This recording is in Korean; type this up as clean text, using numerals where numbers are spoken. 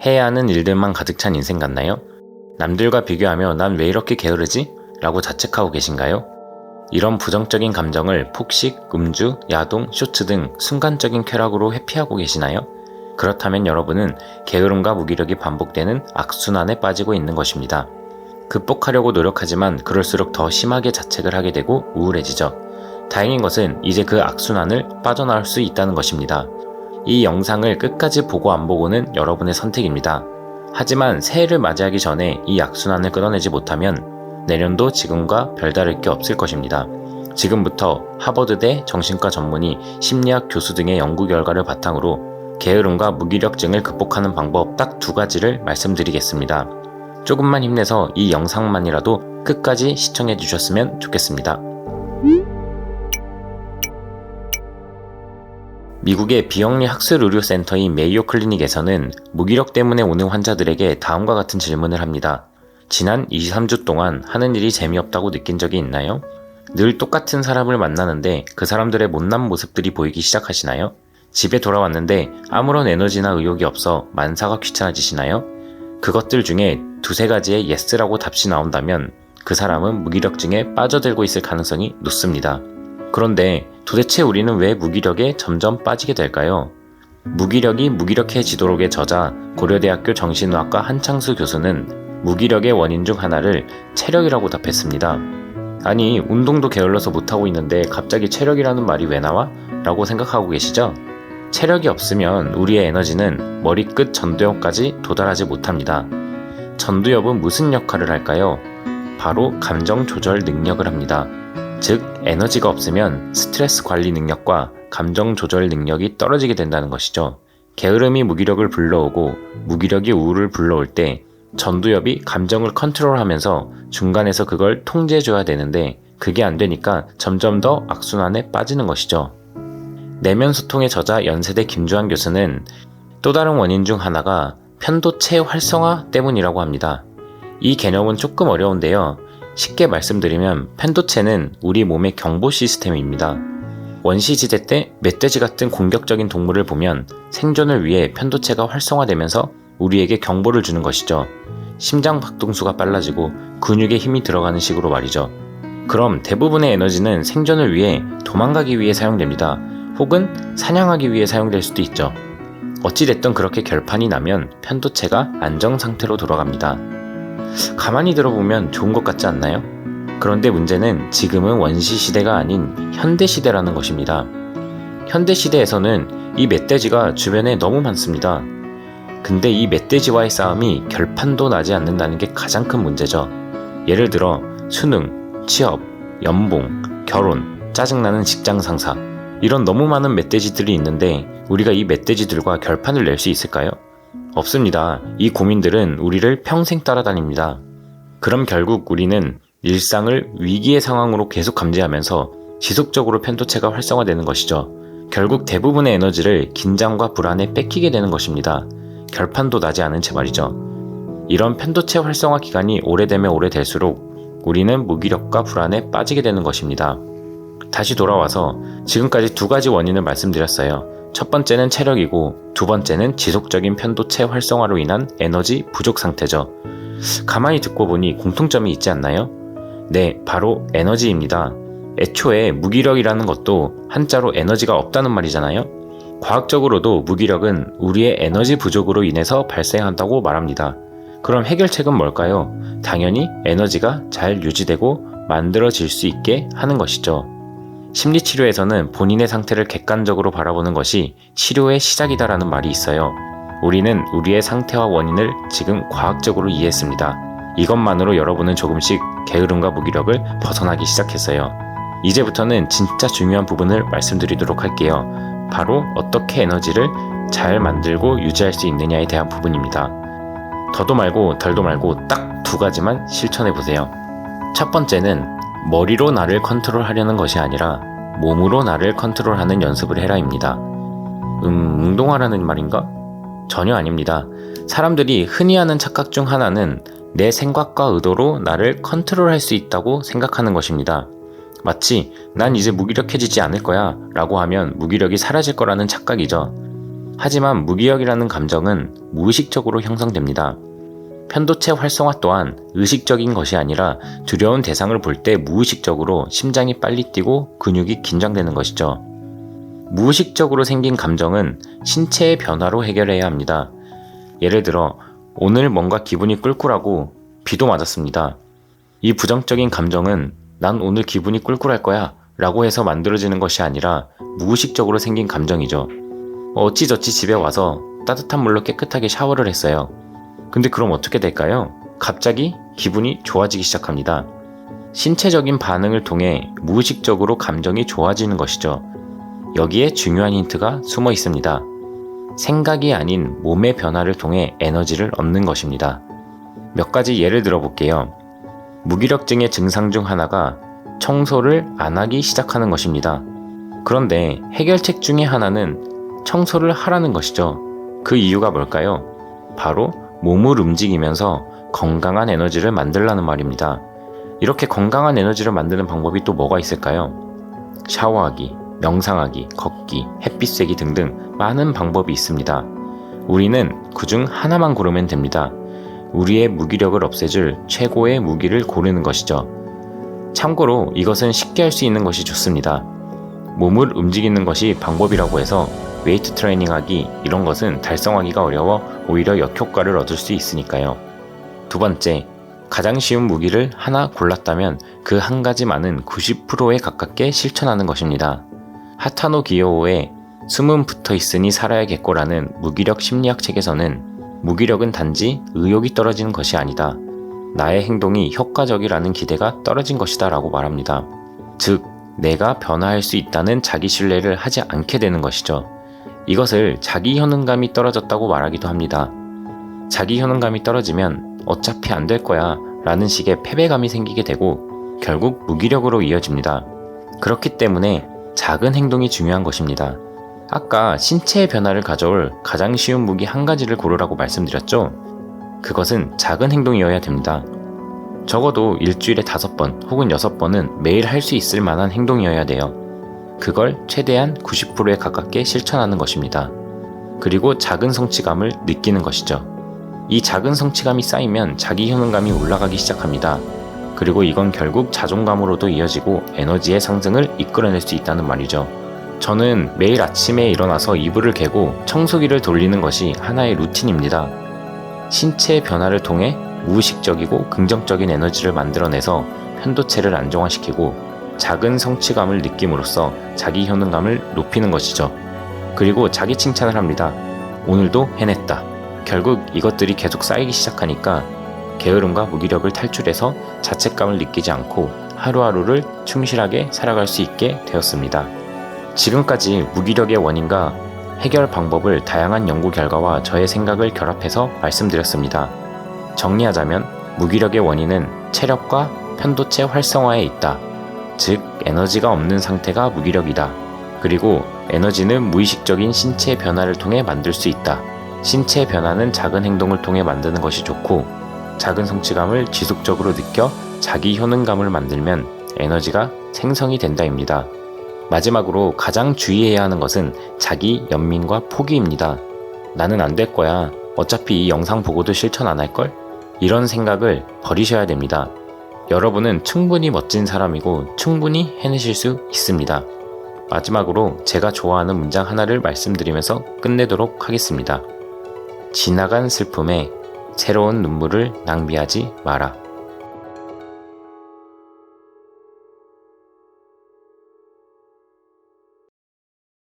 해야 하는 일들만 가득 찬 인생 같나요? 남들과 비교하며 난 왜 이렇게 게으르지? 라고 자책하고 계신가요? 이런 부정적인 감정을 폭식, 음주, 야동, 쇼츠 등 순간적인 쾌락으로 회피하고 계시나요? 그렇다면 여러분은 게으름과 무기력이 반복되는 악순환에 빠지고 있는 것입니다. 극복하려고 노력하지만 그럴수록 더 심하게 자책을 하게 되고 우울해지죠. 다행인 것은 이제 그 악순환을 빠져나올 수 있다는 것입니다. 이 영상을 끝까지 보고 안 보고는 여러분의 선택입니다. 하지만 새해를 맞이하기 전에 이 악순환을 끊어내지 못하면 내년도 지금과 별다를 게 없을 것입니다. 지금부터 하버드대 정신과 전문의, 심리학 교수 등의 연구 결과를 바탕으로 게으름과 무기력증을 극복하는 방법 딱 2가지를 말씀드리겠습니다. 조금만 힘내서 이 영상만이라도 끝까지 시청해 주셨으면 좋겠습니다. 미국의 비영리 학술의료센터인 메이오 클리닉에서는 무기력 때문에 오는 환자들에게 다음과 같은 질문을 합니다. 지난 2-3주 동안 하는 일이 재미없다고 느낀 적이 있나요? 늘 똑같은 사람을 만나는데 그 사람들의 못난 모습들이 보이기 시작하시나요? 집에 돌아왔는데 아무런 에너지나 의욕이 없어 만사가 귀찮아지시나요? 그것들 중에 2-3가지의 예스라고 답시 나온다면 그 사람은 무기력증에 빠져들고 있을 가능성이 높습니다. 그런데 도대체 우리는 왜 무기력에 점점 빠지게 될까요? 무기력이 무기력해지도록의 저자 고려대학교 정신의학과 한창수 교수는 무기력의 원인 중 하나를 체력이라고 답했습니다. 아니, 운동도 게을러서 못하고 있는데 갑자기 체력이라는 말이 왜 나와? 라고 생각하고 계시죠? 체력이 없으면 우리의 에너지는 머리끝 전두엽까지 도달하지 못합니다. 전두엽은 무슨 역할을 할까요? 바로 감정 조절 능력을 합니다. 즉, 에너지가 없으면 스트레스 관리 능력과 감정 조절 능력이 떨어지게 된다는 것이죠. 게으름이 무기력을 불러오고 무기력이 우울을 불러올 때 전두엽이 감정을 컨트롤하면서 중간에서 그걸 통제해줘야 되는데 그게 안 되니까 점점 더 악순환에 빠지는 것이죠. 내면소통의 저자 연세대 김주환 교수는 또 다른 원인 중 하나가 편도체 활성화 때문이라고 합니다. 이 개념은 조금 어려운데요. 쉽게 말씀드리면 편도체는 우리 몸의 경보 시스템입니다. 원시시대 때 멧돼지 같은 공격적인 동물을 보면 생존을 위해 편도체가 활성화되면서 우리에게 경보를 주는 것이죠. 심장 박동수가 빨라지고 근육에 힘이 들어가는 식으로 말이죠. 그럼 대부분의 에너지는 생존을 위해 도망가기 위해 사용됩니다. 혹은 사냥하기 위해 사용될 수도 있죠. 어찌됐든 그렇게 결판이 나면 편도체가 안정 상태로 돌아갑니다. 가만히 들어보면 좋은 것 같지 않나요? 그런데 문제는 지금은 원시시대가 아닌 현대시대라는 것입니다. 현대시대에서는 이 멧돼지가 주변에 너무 많습니다. 근데 이 멧돼지와의 싸움이 결판도 나지 않는다는 게 가장 큰 문제죠. 예를 들어 수능, 취업, 연봉, 결혼, 짜증나는 직장 상사, 이런 너무 많은 멧돼지들이 있는데 우리가 이 멧돼지들과 결판을 낼 수 있을까요? 없습니다. 이 고민들은 우리를 평생 따라다닙니다. 그럼 결국 우리는 일상을 위기의 상황으로 계속 감지하면서 지속적으로 편도체가 활성화되는 것이죠. 결국 대부분의 에너지를 긴장과 불안에 뺏기게 되는 것입니다. 결판도 나지 않은 채 말이죠. 이런 편도체 활성화 기간이 오래되면 오래될수록 우리는 무기력과 불안에 빠지게 되는 것입니다. 다시 돌아와서 지금까지 2가지 원인을 말씀드렸어요. 첫 번째는 체력이고 2번째는 지속적인 편도체 활성화로 인한 에너지 부족 상태죠. 가만히 듣고 보니 공통점이 있지 않나요? 네, 바로 에너지입니다. 애초에 무기력이라는 것도 한자로 에너지가 없다는 말이잖아요. 과학적으로도 무기력은 우리의 에너지 부족으로 인해서 발생한다고 말합니다. 그럼 해결책은 뭘까요? 당연히 에너지가 잘 유지되고 만들어질 수 있게 하는 것이죠. 심리치료에서는 본인의 상태를 객관적으로 바라보는 것이 치료의 시작이다라는 말이 있어요. 우리는 우리의 상태와 원인을 지금 과학적으로 이해했습니다. 이것만으로 여러분은 조금씩 게으름과 무기력을 벗어나기 시작했어요. 이제부터는 진짜 중요한 부분을 말씀드리도록 할게요. 바로 어떻게 에너지를 잘 만들고 유지할 수 있느냐에 대한 부분입니다. 더도 말고 덜도 말고 딱 2가지만 실천해보세요. 첫 번째는 머리로 나를 컨트롤하려는 것이 아니라 몸으로 나를 컨트롤하는 연습을 해라입니다. 운동하라는 말인가? 전혀 아닙니다. 사람들이 흔히 하는 착각 중 하나는 내 생각과 의도로 나를 컨트롤할 수 있다고 생각하는 것입니다. 마치 난 이제 무기력해지지 않을 거야 라고 하면 무기력이 사라질 거라는 착각이죠. 하지만 무기력이라는 감정은 무의식적으로 형성됩니다. 편도체 활성화 또한 의식적인 것이 아니라 두려운 대상을 볼 때 무의식적으로 심장이 빨리 뛰고 근육이 긴장되는 것이죠. 무의식적으로 생긴 감정은 신체의 변화로 해결해야 합니다. 예를 들어 오늘 뭔가 기분이 꿀꿀하고 비도 맞았습니다. 이 부정적인 감정은 난 오늘 기분이 꿀꿀할 거야 라고 해서 만들어지는 것이 아니라 무의식적으로 생긴 감정이죠. 어찌저찌 집에 와서 따뜻한 물로 깨끗하게 샤워를 했어요. 근데 그럼 어떻게 될까요? 갑자기 기분이 좋아지기 시작합니다. 신체적인 반응을 통해 무의식적으로 감정이 좋아지는 것이죠. 여기에 중요한 힌트가 숨어 있습니다. 생각이 아닌 몸의 변화를 통해 에너지를 얻는 것입니다. 몇 가지 예를 들어 볼게요. 무기력증의 증상 중 하나가 청소를 안 하기 시작하는 것입니다. 그런데 해결책 중에 하나는 청소를 하라는 것이죠. 그 이유가 뭘까요? 바로 몸을 움직이면서 건강한 에너지를 만들라는 말입니다. 이렇게 건강한 에너지를 만드는 방법이 또 뭐가 있을까요? 샤워하기, 명상하기, 걷기, 햇빛 쐬기 등등 많은 방법이 있습니다. 우리는 그중 하나만 고르면 됩니다. 우리의 무기력을 없애줄 최고의 무기를 고르는 것이죠. 참고로 이것은 쉽게 할 수 있는 것이 좋습니다. 몸을 움직이는 것이 방법이라고 해서 웨이트 트레이닝하기 이런 것은 달성하기가 어려워 오히려 역효과를 얻을 수 있으니까요. 두 번째, 가장 쉬운 무기를 하나 골랐다면 그 한 가지만은 90%에 가깝게 실천하는 것입니다. 하타노 기요오의 숨은 붙어 있으니 살아야겠고라는 무기력 심리학 책에서는 무기력은 단지 의욕이 떨어지는 것이 아니다. 나의 행동이 효과적이라는 기대가 떨어진 것이다 라고 말합니다. 즉, 내가 변화할 수 있다는 자기 신뢰를 하지 않게 되는 것이죠. 이것을 자기 효능감이 떨어졌다고 말하기도 합니다. 자기 효능감이 떨어지면 어차피 안 될 거야 라는 식의 패배감이 생기게 되고 결국 무기력으로 이어집니다. 그렇기 때문에 작은 행동이 중요한 것입니다. 아까 신체의 변화를 가져올 가장 쉬운 무기 한 가지를 고르라고 말씀드렸죠? 그것은 작은 행동이어야 됩니다. 적어도 일주일에 5번 혹은 6번은 매일 할 수 있을 만한 행동이어야 돼요. 그걸 최대한 90%에 가깝게 실천하는 것입니다. 그리고 작은 성취감을 느끼는 것이죠. 이 작은 성취감이 쌓이면 자기 효능감이 올라가기 시작합니다. 그리고 이건 결국 자존감으로도 이어지고 에너지의 상승을 이끌어낼 수 있다는 말이죠. 저는 매일 아침에 일어나서 이불을 개고 청소기를 돌리는 것이 하나의 루틴입니다. 신체의 변화를 통해 무의식적이고 긍정적인 에너지를 만들어내서 편도체를 안정화시키고 작은 성취감을 느낌으로써 자기 효능감을 높이는 것이죠. 그리고 자기 칭찬을 합니다. 오늘도 해냈다. 결국 이것들이 계속 쌓이기 시작하니까 게으름과 무기력을 탈출해서 자책감을 느끼지 않고 하루하루를 충실하게 살아갈 수 있게 되었습니다. 지금까지 무기력의 원인과 해결 방법을 다양한 연구 결과와 저의 생각을 결합해서 말씀드렸습니다. 정리하자면 무기력의 원인은 체력과 편도체 활성화에 있다. 즉, 에너지가 없는 상태가 무기력이다. 그리고 에너지는 무의식적인 신체의 변화를 통해 만들 수 있다. 신체의 변화는 작은 행동을 통해 만드는 것이 좋고 작은 성취감을 지속적으로 느껴 자기 효능감을 만들면 에너지가 생성이 된다입니다. 마지막으로 가장 주의해야 하는 것은 자기 연민과 포기입니다. 나는 안 될 거야. 어차피 이 영상 보고도 실천 안 할걸? 이런 생각을 버리셔야 됩니다. 여러분은 충분히 멋진 사람이고 충분히 해내실 수 있습니다. 마지막으로 제가 좋아하는 문장 하나를 말씀드리면서 끝내도록 하겠습니다. 지나간 슬픔에 새로운 눈물을 낭비하지 마라.